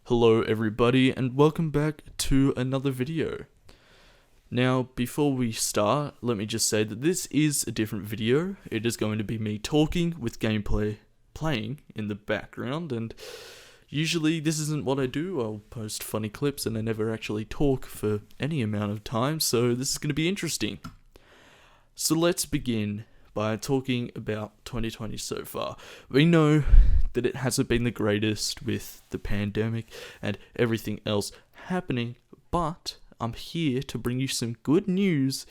Hello everybody and welcome back to another video. Now before we start, let me just say that this is a different video. It is going to be me talking with gameplay playing in the background, and usually this isn't what I do. I'll post funny clips and I never actually talk for any amount of time, so this is going to be interesting. So let's begin by talking about 2020 so far. We know that it hasn't been the greatest with the pandemic and everything else happening, but I'm here to bring you some good news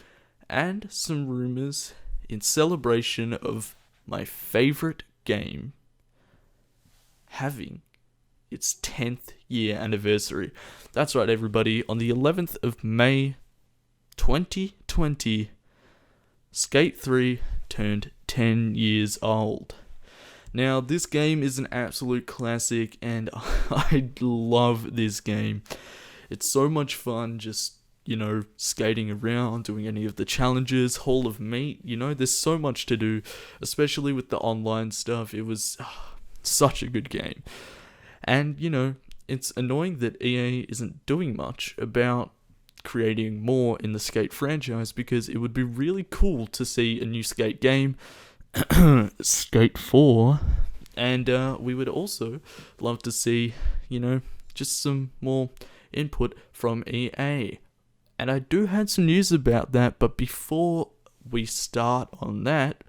and some rumors in celebration of my favorite game having its 10th year anniversary. That's right, everybody. On the 11th of May 2020, Skate 3 turned 10 years old. Now, this game is an absolute classic, and I love this game. It's so much fun just, skating around, doing any of the challenges, Hall of Meat, there's so much to do, especially with the online stuff. It was such a good game. And, it's annoying that EA isn't doing much about creating more in the Skate franchise, because it would be really cool to see a new Skate game, Skate 4, and we would also love to see, just some more input from EA. And I do have some news about that, but before we start on that,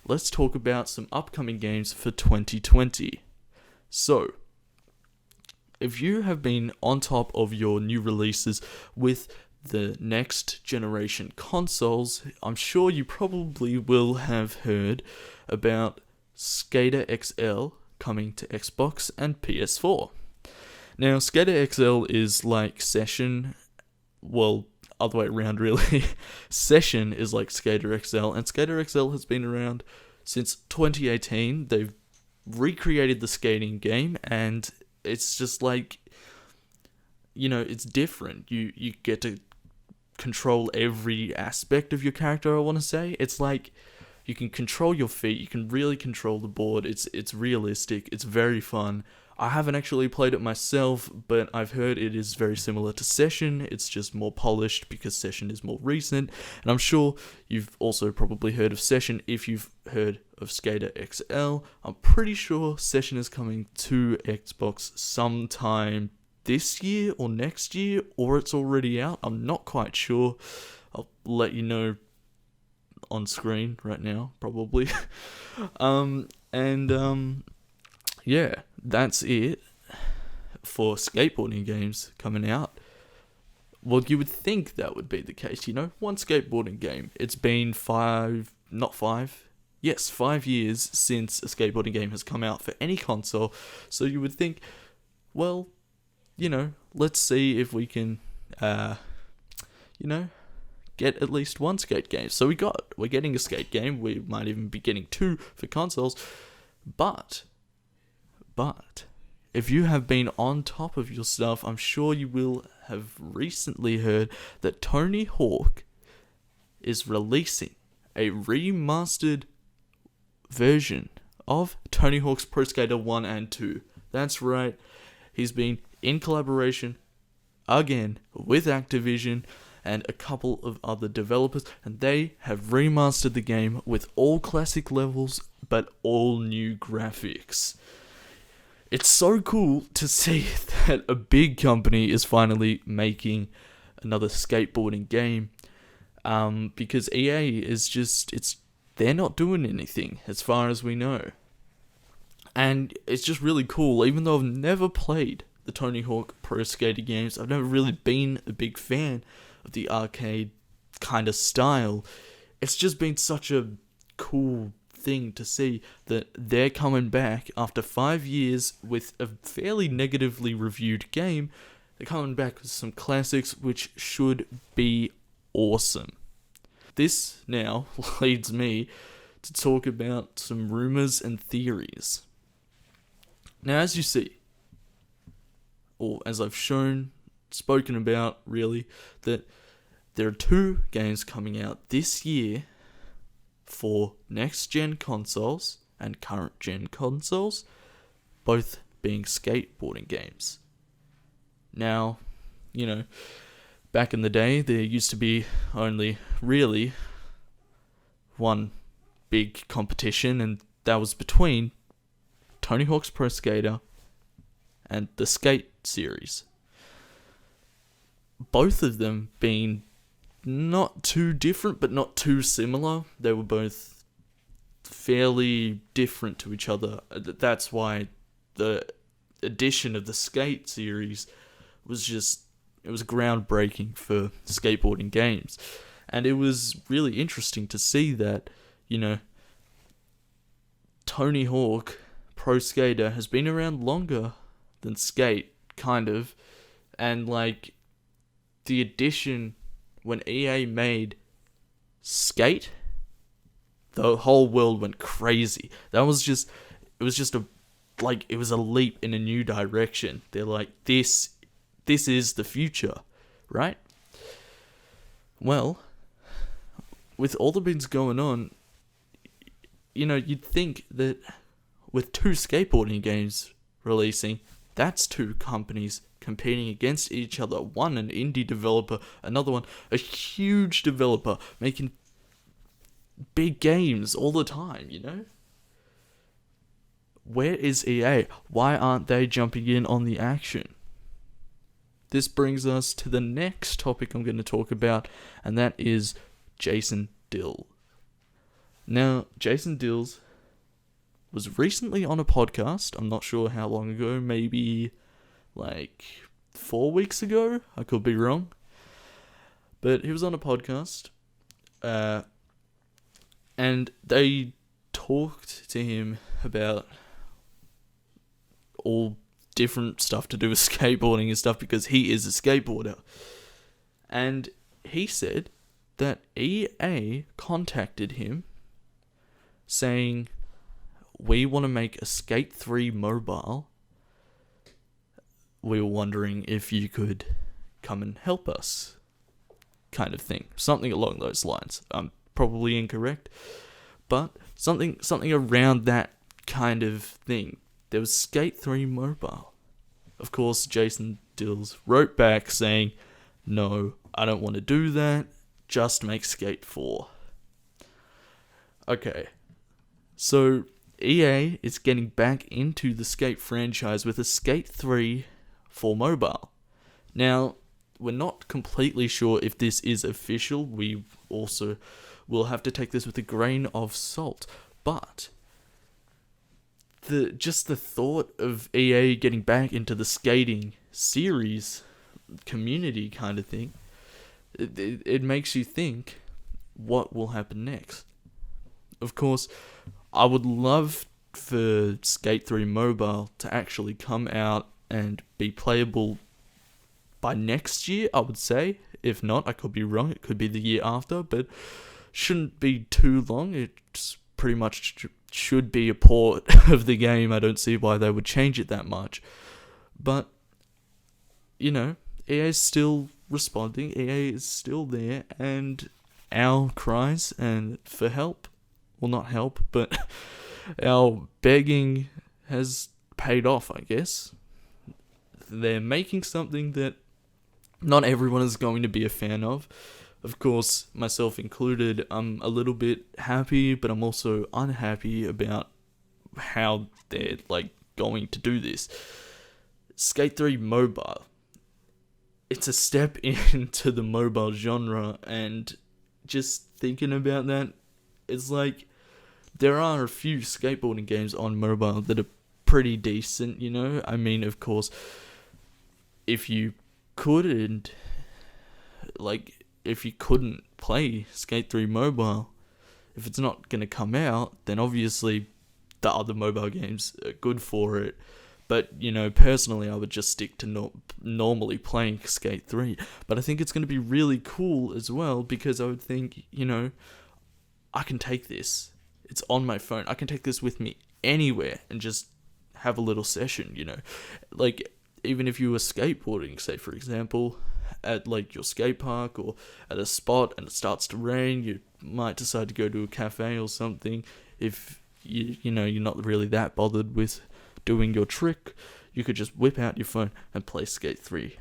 let's talk about some upcoming games for 2020. So, if you have been on top of your new releases with the next generation consoles, I'm sure you probably will have heard about Skater XL coming to Xbox and PS4. Now, Skater XL is like Session, well, other way around really. Session is like Skater XL, and Skater XL has been around since 2018. They've recreated the skating game, and it's just like, it's different. You get to control every aspect of your character, I want to say. It's like you can control your feet, you can really control the board. It's realistic, it's very fun. I haven't actually played it myself, but I've heard it is very similar to Session. It's just more polished because Session is more recent, and I'm sure you've also probably heard of Session if you've heard of Skater XL. I'm pretty sure Session is coming to Xbox sometime this year or next year, or it's already out. I'm not quite sure. I'll let you know on screen right now, probably. Yeah, that's it for skateboarding games coming out. Well, you would think that would be the case, one skateboarding game. It's been 5 years since a skateboarding game has come out for any console, so you would think, well, let's see if we can, get at least one skate game. So we're getting a skate game. We might even be getting 2 for consoles. But, if you have been on top of your stuff, I'm sure you will have recently heard that Tony Hawk is releasing a remastered version of Tony Hawk's Pro Skater 1 and 2. That's right. He's been in collaboration again with Activision and a couple of other developers, and they have remastered the game with all classic levels but all new graphics. It's so cool to see that a big company is finally making another skateboarding game, because EA is they're not doing anything as far as we know. And it's just really cool. Even though I've never played the Tony Hawk Pro Skater games, I've never really been a big fan of the arcade kind of style. It's just been such a cool thing to see that they're coming back after 5 years with a fairly negatively reviewed game. They're coming back with some classics, which should be awesome. This now leads me to talk about some rumors and theories. Now, as you see, or as I've spoken about really, that there are 2 games coming out this year for next-gen consoles and current-gen consoles, both being skateboarding games. Now, back in the day, there used to be only really one big competition, and that was between Tony Hawk's Pro Skater and the Skate series. Both of them being not too different, but not too similar. They were both fairly different to each other. That's why the addition of the Skate series was groundbreaking for skateboarding games. And it was really interesting to see that, Tony Hawk Pro Skater has been around longer than Skate, kind of. And the addition when EA made Skate, the whole world went crazy. It was a leap in a new direction. They're like, this is the future, right? Well, with all the things going on, you'd think that with two skateboarding games releasing, that's two companies competing against each other. One, an indie developer, another one, a huge developer making big games all the time, Where is EA? Why aren't they jumping in on the action? This brings us to the next topic I'm going to talk about, and that is Jason Dill. Now, Jason Dills was recently on a podcast. I'm not sure how long ago, maybe 4 weeks ago. I could be wrong. But he was on a podcast, and they talked to him about all different stuff to do with skateboarding and stuff, because he is a skateboarder. And he said that EA contacted him saying, we want to make a Skate 3 mobile. We were wondering if you could come and help us, kind of thing. Something along those lines. I'm probably incorrect, but something around that kind of thing. There was Skate 3 mobile. Of course, Jason Dills wrote back saying, no, I don't want to do that. Just make Skate 4. Okay. So, EA is getting back into the Skate franchise with a Skate 3 for mobile. Now, we're not completely sure if this is official. We also will have to take this with a grain of salt. But the thought of EA getting back into the skating series community kind of thing, it makes you think, what will happen next? Of course, I would love for Skate 3 Mobile to actually come out and be playable by next year, I would say. If not, I could be wrong. It could be the year after, but shouldn't be too long. It's pretty much should be a port of the game. I don't see why they would change it that much. But, EA is still responding. EA is still there, and our cries and for help, well, not help, but our begging has paid off, I guess. They're making something that not everyone is going to be a fan of. Of course, myself included, I'm a little bit happy, but I'm also unhappy about how they're, going to do this. Skate 3 Mobile. It's a step into the mobile genre, and just thinking about that, it's there are a few skateboarding games on mobile that are pretty decent, I mean, of course, if you couldn't play Skate 3 Mobile, if it's not going to come out, then obviously the other mobile games are good for it. But, personally, I would just stick to normally playing Skate 3. But I think it's going to be really cool as well, because I would think, I can take this. It's on my phone. I can take this with me anywhere and just have a little session, even if you were skateboarding, say, for example, at, your skate park or at a spot and it starts to rain, you might decide to go to a cafe or something. If, you're not really that bothered with doing your trick, you could just whip out your phone and play Skate 3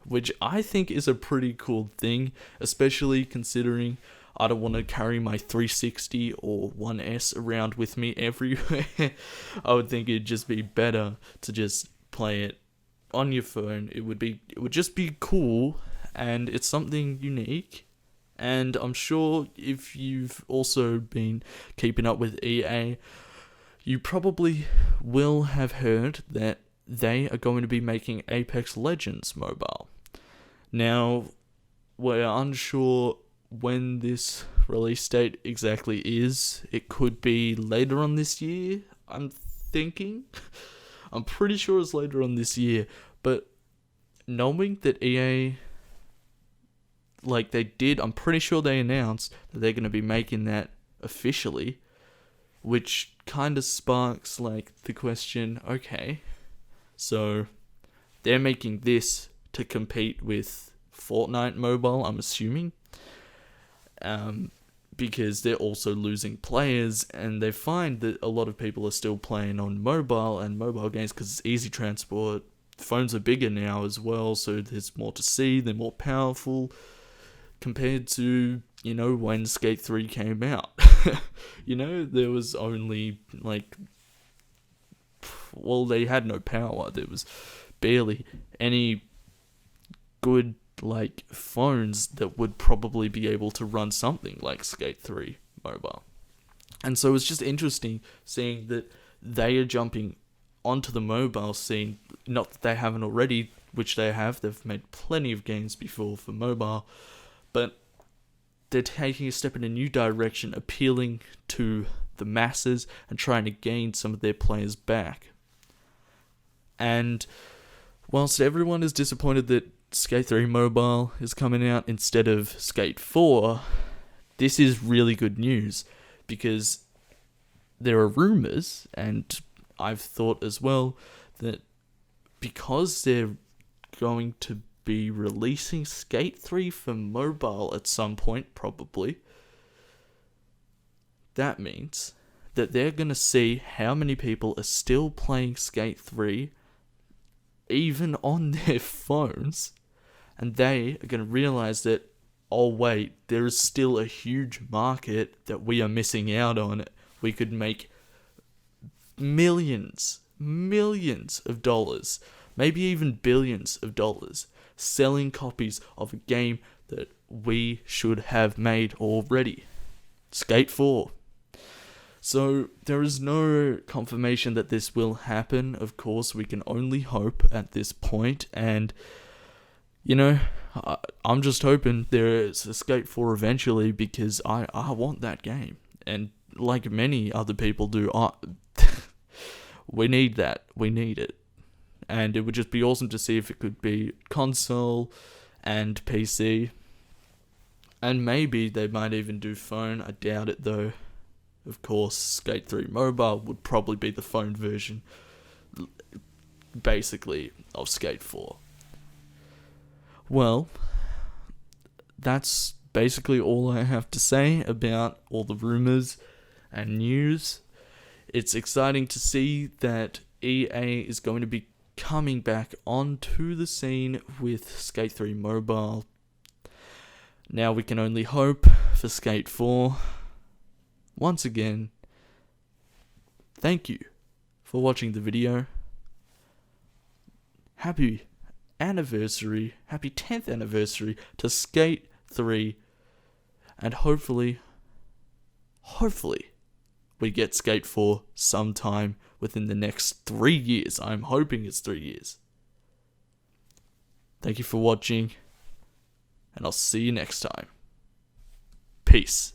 which I think is a pretty cool thing, especially considering I don't want to carry my 360 or 1S around with me everywhere. I would think it'd just be better to just play it on your phone. It would just be cool, and it's something unique. And I'm sure if you've also been keeping up with EA, you probably will have heard that they are going to be making Apex Legends mobile. Now, we're unsure when this release date exactly is. It could be later on this year, I'm thinking. I'm pretty sure it's later on this year, but knowing that EA, I'm pretty sure they announced that they're going to be making that officially, which kind of sparks, the question, okay, so they're making this to compete with Fortnite Mobile, I'm assuming, because they're also losing players, and they find that a lot of people are still playing on mobile and mobile games because it's easy transport. Phones are bigger now as well, so there's more to see, they're more powerful compared to, when Skate 3 came out. There was only, they had no power. There was barely any good, phones that would probably be able to run something like Skate 3 mobile. And so it's just interesting seeing that they are jumping onto the mobile scene. Not that they haven't already, which they have. They've made plenty of games before for mobile. But they're taking a step in a new direction, appealing to the masses and trying to gain some of their players back. And whilst everyone is disappointed that Skate 3 Mobile is coming out instead of Skate 4, this is really good news, because there are rumors, and I've thought as well, that because they're going to be releasing Skate 3 for mobile at some point, probably, that means that they're going to see how many people are still playing Skate 3 even on their phones, and they are going to realize that, oh wait, there is still a huge market that we are missing out on. We could make millions of dollars, maybe even billions of dollars, selling copies of a game that we should have made already. Skate 4. So there is no confirmation that this will happen. Of course, we can only hope at this point, and I'm just hoping there is a Skate 4 eventually, because I want that game, and like many other people do, we need that. We need it. And it would just be awesome to see if it could be console and PC. And maybe they might even do phone. I doubt it though. Of course, Skate 3 Mobile would probably be the phone version, basically, of Skate 4. Well, that's basically all I have to say about all the rumors and news. It's exciting to see that EA is going to be coming back onto the scene with Skate 3 Mobile. Now we can only hope for Skate 4. Once again, thank you for watching the video. Happy anniversary, happy 10th anniversary to Skate 3, and hopefully, we get Skate 4 sometime within the next 3 years. I'm hoping it's 3 years. Thank you for watching, and I'll see you next time. Peace.